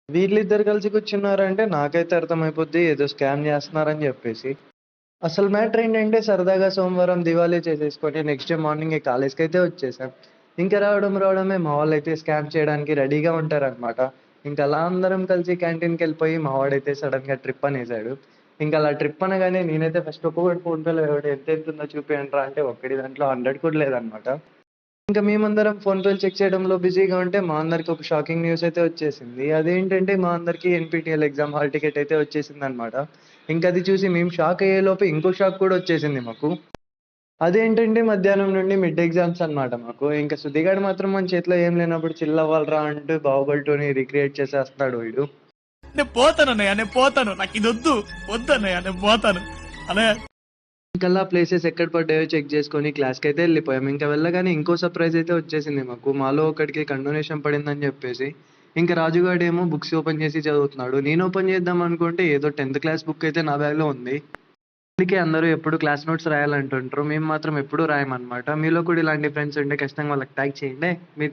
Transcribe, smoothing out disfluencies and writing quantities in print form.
వీళ్ళిద్దరు కలిసి కూర్చున్నారంటే నాకైతే అర్థమైపోద్ది ఏదో స్కామ్ చేస్తున్నారని చెప్పేసి. అసలు మ్యాటర్ ఏంటంటే సరదాగా సోమవారం దివాళీ చేసేసుకొని నెక్స్ట్ డే మార్నింగే కాలేజ్‌కి అయితే వచ్చేసాం. ఇంకా రావడమే మా వాళ్ళైతే స్కామ్ చేయడానికి రెడీగా ఉంటారనమాట. ఇంక అలా అందరం కలిసి క్యాంటీన్‌కెళ్ళిపోయి మా వాడైతే సడెన్‌గా ట్రిప్ అనేసాడు. ఇంక అలా ట్రిప్ అనగానే నేనైతే ఫస్ట్ ఒక్కొక్కడి ఫోన్‌పేలో ఎంతెంతుందో చూపియండ్రా అంటే ఒక్కడి దాంట్లో 100 కూడా లేదనమాట. ఇంక మేమందరం ఫోన్‌పేలు చెక్ చేయడంలో బిజీగా ఉంటే మా అందరికి ఒక షాకింగ్ న్యూస్ అయితే వచ్చేసింది. అదేంటంటే మా అందరికి ఎన్‌పీటీఎల్ ఎగ్జామ్ హాల్ టికెట్ అయితే వచ్చేసిందనమాట. ఇంకది చూసి మేము షాక్ అయ్యేలోపు ఇంకో షాక్ కూడా వచ్చేసింది మాకు. అదేంటంటే మధ్యాహ్నం నుండి మిడ్ ఎగ్జామ్స్ అన్నమాట మాకు. ఇంక సుధిగాడు మాత్రం మన చేతిలో ఏం లేనప్పుడు చిల్ అవ్వాలిరా అంటూ 'బాహుబలి 2'ని రీక్రియేట్ చేసేస్తున్నాడు వీడు. నేను పోతాను అన్నయ్య, నేను పోతాను, నాకు ఇది వద్దు, వద్దు అన్నయ్య, నేను పోతాను అన్నయ్య. ఇంకలా ప్లేసెస్ ఎక్కడ పడ్డాయో చెక్ చేసుకొని క్లాస్‌కైతే వెళ్ళిపోయాం. ఇంక వెళ్ళగానే ఇంకో సర్ప్రైజ్ అయితే వచ్చేసింది మాకు. మాలో ఒకడికి కండోనేషన్ పడిందని చెప్పేసి. ఇంక రాజుగాడేమో బుక్స్ ఓపెన్ చేసి చదువుతున్నాడు. నేను ఓపెన్ చేద్దాం అనుకుంటే ఏదో 10థ్ క్లాస్ బుక్ అయితే నా బ్యాగ్‌లో ఉంది. అందుకే అందరూ ఎప్పుడు క్లాస్ నోట్స్ రాయాలంటుంటారు. మేము మాత్రం ఎప్పుడూ రాయమనమాట. మీలో కూడా ఇలాంటి ఫ్రెండ్స్ ఉంటే ఖచ్చితంగా వాళ్ళకి ట్యాగ్ చేయండి. మీతో